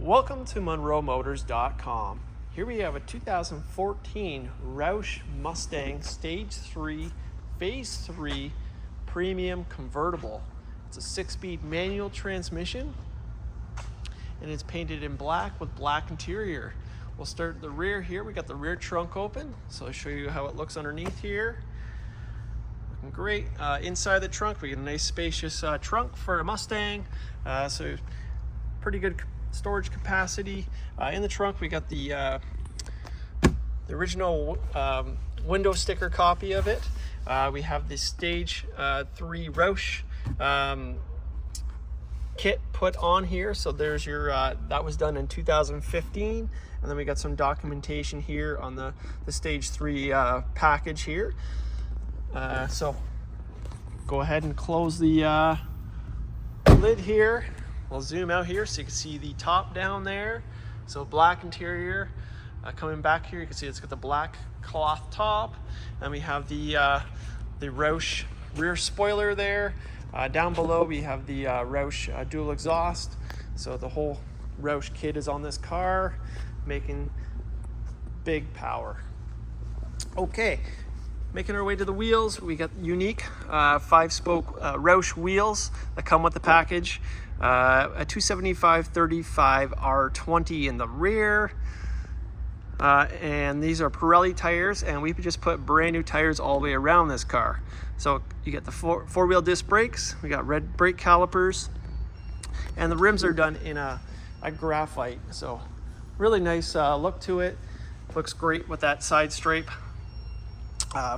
Welcome to MonroeMotors.com. Here we have a 2014 Roush Mustang Stage 3 Phase 3 Premium Convertible. It's a 6-speed manual transmission and it's painted in black with black interior. We'll start at the rear here. We got the rear trunk open, so I'll show you how it looks underneath here. Looking great. Inside the trunk, we get a nice spacious trunk for a Mustang. So pretty good storage capacity. In the trunk, we got the original window sticker copy of it. We have the Stage 3 Roush kit put on here. So there's your, that was done in 2015. And then we got some documentation here on the Stage 3 package here. So go ahead and close the lid here. We'll zoom out here so you can see the top down there. So black interior. Coming back here, you can see it's got the black cloth top. And we have the Roush rear spoiler there. Down below we have the Roush dual exhaust. So the whole Roush kit is on this car, making big power. Okay, making our way to the wheels. We got unique 5-spoke Roush wheels that come with the package. A 275/35 R20 in the rear. And these are Pirelli tires, and we just put brand new tires all the way around this car. So you get the four-wheel disc brakes, we got red brake calipers, and the rims are done in a graphite. So really nice look to it. Looks great with that side stripe.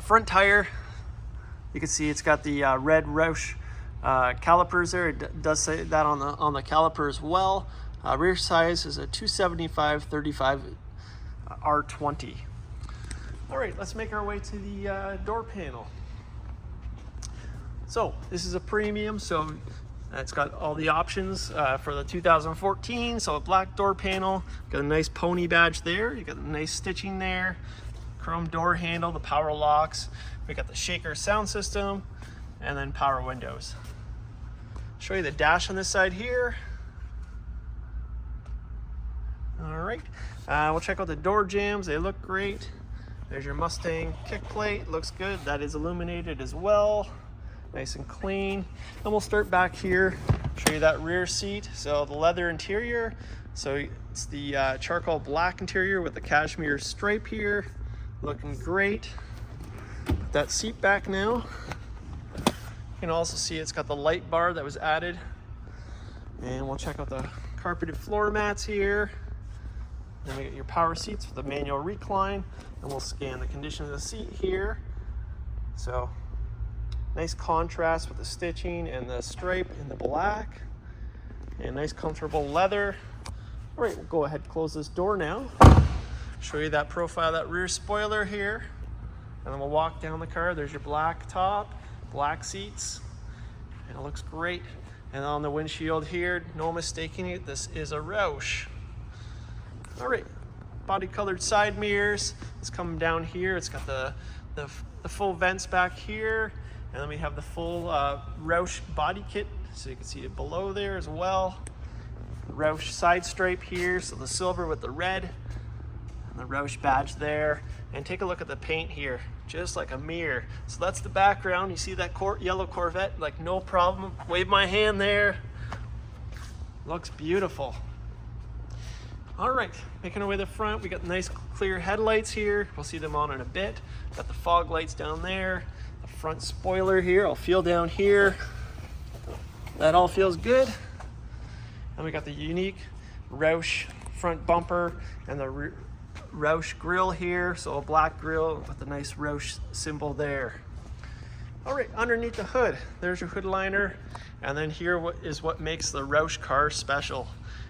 Front tire, you can see it's got the red Roush calipers there. It does say that on the caliper as well. Rear size is a 275/35 R20. All right, let's make our way to the door panel. So this is a premium, so it's got all the options for the 2014. So a black door panel, got a nice pony badge there. You got a nice stitching there. Chrome door handle, the power locks. We got the shaker sound system, and then power windows. Show you the dash on this side here. All right, we'll check out the door jambs. They look great. There's your Mustang kick plate, looks good. That is illuminated as well, nice and clean. And we'll start back here, show you that rear seat. So the leather interior, so it's the charcoal black interior with the cashmere stripe here, looking great. Put that seat back now. You can also see it's got the light bar that was added. And we'll check out the carpeted floor mats here. Then we get your power seats with the manual recline, and we'll scan the condition of the seat here. So nice contrast with the stitching and the stripe in the black, and nice comfortable leather. All right, we'll go ahead and close this door now. Show you that profile, that rear spoiler here, and then we'll walk down the car. There's your black top, black seats, and it looks great. And on the windshield here, no mistaking it, this is a Roush. All right, body colored side mirrors. It's coming down here. It's got the full vents back here, and then we have the full Roush body kit, so you can see it below there as well. The Roush side stripe here, so the silver with the red, and the Roush badge there. And take a look at the paint here, just like a mirror. So that's the background. You see that yellow Corvette, like no problem. Wave my hand there. Looks beautiful. All right, making our way to the front, we got nice clear headlights here. We'll see them on in a bit. Got the fog lights down there. The front spoiler here, I'll feel down here. That all feels good. And we got the unique Roush front bumper and the Roush grille here. So a black grille with the nice Roush symbol there. All right, underneath the hood, there's your hood liner. And then here is what makes the Roush car special.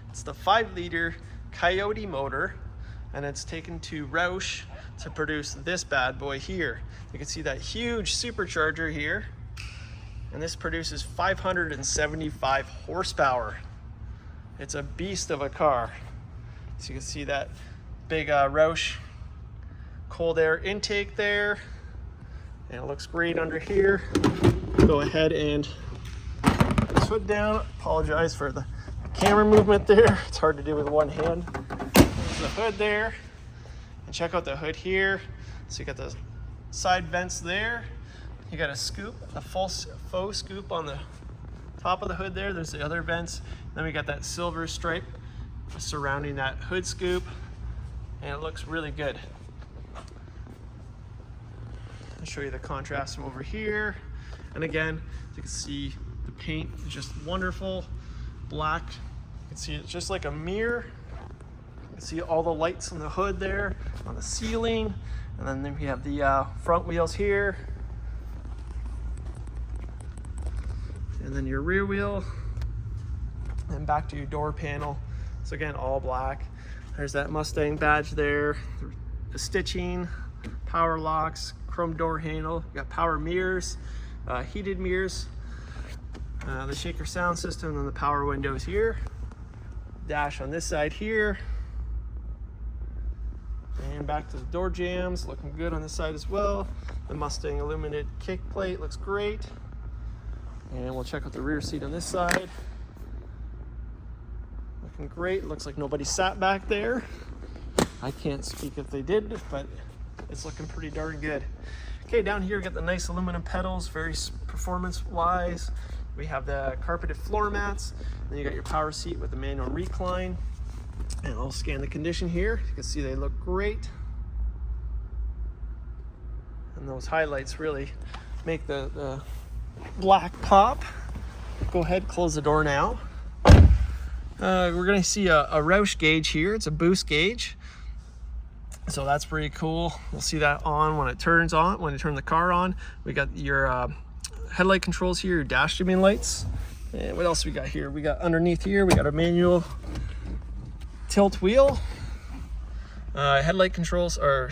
It's the 5-liter Coyote motor, and it's taken to Roush to produce this bad boy here. You can see that huge supercharger here, and this produces 575 horsepower. It's a beast of a car. So you can see that big Roush cold air intake there, and it looks great under here. Go ahead and put this hood down. Apologize for the camera movement there. It's hard to do with one hand. There's the hood there. And check out the hood here. So you got the side vents there. You got a scoop, a faux scoop on the top of the hood there. There's the other vents. Then we got that silver stripe surrounding that hood scoop. And it looks really good. I'll show you the contrast from over here. And again, as you can see, the paint is just wonderful. Black. You can see it's just like a mirror. You can see all the lights on the hood there, on the ceiling. And then we have the front wheels here. And then your rear wheel. And back to your door panel. So again, all black. There's that Mustang badge there. The stitching, power locks, chrome door handle. You got power mirrors, heated mirrors, the shaker sound system, and the power windows here. Dash on this side here. And back to the door jambs, looking good on this side as well. The Mustang illuminated kick plate looks great. And we'll check out the rear seat on this side. Looking great. Looks like nobody sat back there. I can't speak if they did, but it's looking pretty darn good. Okay, down here we got the nice aluminum pedals, very performance-wise. We have the carpeted floor mats. Then you got your power seat with the manual recline. And I'll scan the condition here. You can see they look great. And those highlights really make the black pop. Go ahead, close the door now. We're gonna see a Roush gauge here. It's a boost gauge. So that's pretty cool. We'll see that on when it turns on, when you turn the car on. We got your headlight controls here, your dash dimming lights. And what else we got here? We got underneath here, we got a manual tilt wheel. Headlight controls are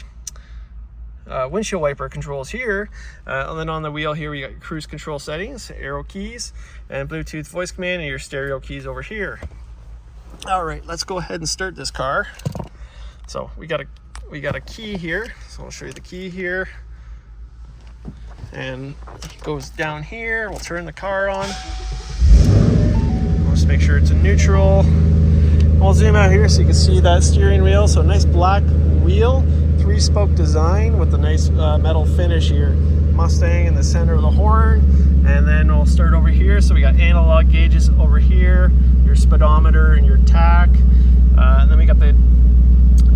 windshield wiper controls here. And then on the wheel here, we got your cruise control settings, arrow keys, and Bluetooth voice command, and your stereo keys over here. All right, let's go ahead and start this car. So we got a key here. So I'll show you the key here. And it goes down here. We'll turn the car on. We'll just make sure it's in neutral. We'll zoom out here so you can see that steering wheel. So nice black wheel, 3-spoke design with a nice metal finish here. Mustang in the center of the horn. And then we'll start over here. So we got analog gauges over here, your speedometer and your tach. And then we got the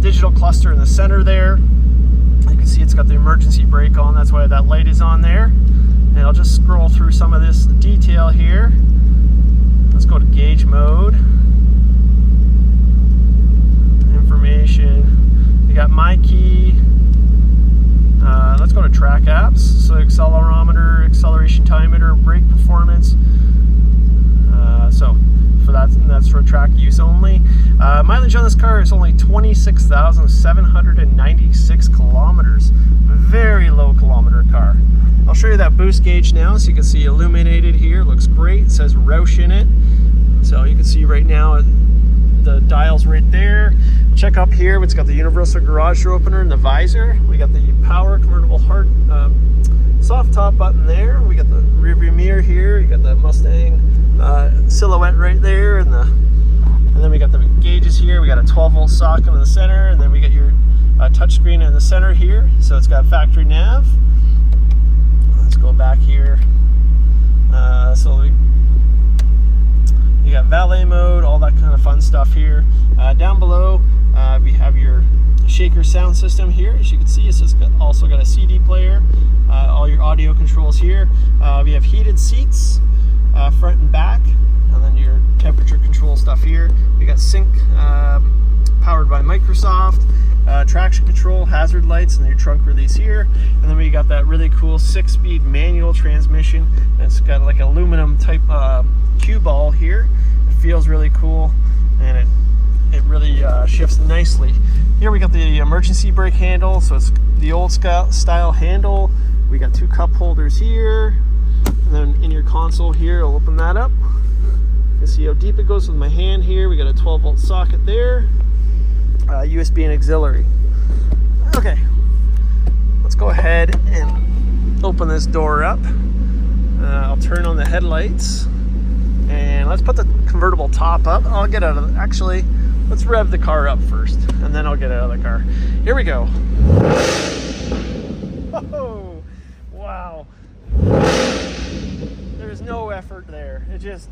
digital cluster in the center there. You can see it's got the emergency brake on. That's why that light is on there. And I'll just scroll through some of this detail here. Let's go to gauge mode. Information. You got my key. Let's go to track apps. So accelerometer, acceleration timemeter, brake performance. So for that's for track use only. Mileage on this car is only 26,796 kilometers. Very low kilometer car. I'll show you that boost gauge now, so you can see illuminated here. Looks great. It says Roush in it. So you can see right now the dial's right there. Check up here. It's got the universal garage door opener and the visor. We got the power convertible hard soft top button there. We got the rear view mirror here. You got the Mustang silhouette right there, and then we got the gauges here. We got a 12-volt socket in the center, and then we got your touchscreen in the center here. So it's got factory nav. Let's go back here. You got valet mode, all that kind of fun stuff here. Down below, we have your shaker sound system here. As you can see, it's also got a CD player. All your audio controls here. We have heated seats, front and back, and then your temperature control stuff here. We got sync, powered by Microsoft, traction control, hazard lights, and your trunk release here. And then we got that really cool 6-speed manual transmission. It's got like aluminum type cue ball here. It feels really cool, and it really shifts nicely. Here we got the emergency brake handle, so it's the old style handle. We got 2 cup holders here, and then in your console here, I'll open that up. You can see how deep it goes with my hand here. We got a 12-volt socket there, USB and auxiliary. Okay, let's go ahead and open this door up. I'll turn on the headlights, And let's put the convertible top up. I'll get out of actually, let's rev the car up first, and then I'll get out of the car. Here we go. Oh, wow. There's no effort there. It just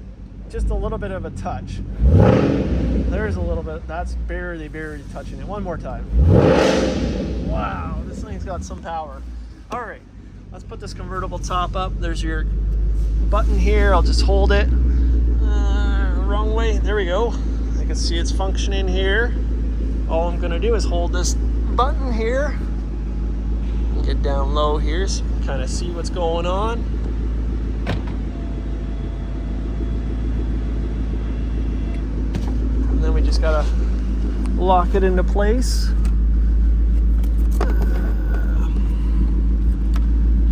a little bit of a touch. There's a little bit, that's barely touching it. One more time. Wow, this thing's got some power. All right, let's put this convertible top up. There's your button here. I'll just hold it. Wrong way. There we go. I can see it's functioning here. All I'm gonna do is hold this button here and get down low here so you can kind of see what's going on. And then we just gotta lock it into place.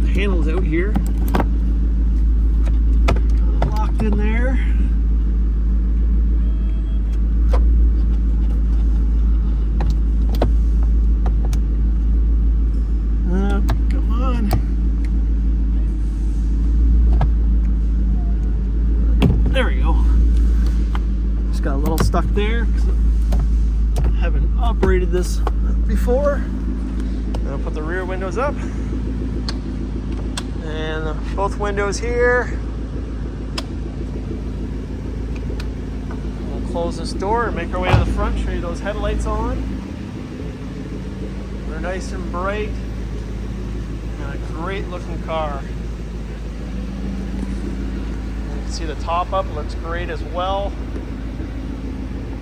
The handle's out here. Locked in there. Come on. There we go. Just got a little stuck there because I haven't operated this before. And I'll put the rear windows up. And both windows here. We'll close this door and make our way to the front, show you those headlights on. They're nice and bright. Great looking car. You can see the top up looks great as well.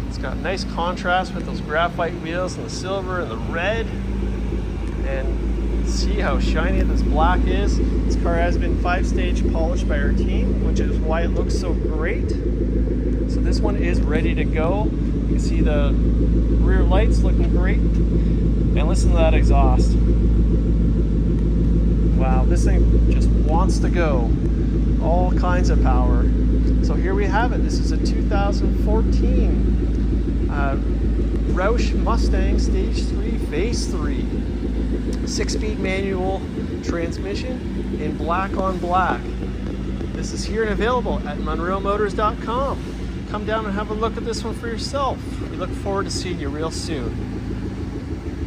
It's got nice contrast with those graphite wheels and the silver and the red. And see how shiny this black is. This car has been 5-stage polished by our team, which is why it looks so great. So this one is ready to go. You can see the rear lights looking great. And listen to that exhaust. Wow, this thing just wants to go. All kinds of power. So here we have it. This is a 2014 Roush Mustang Stage 3 Phase 3. 6-speed manual transmission in black on black. This is here and available at MonroeMotors.com. Come down and have a look at this one for yourself. We look forward to seeing you real soon.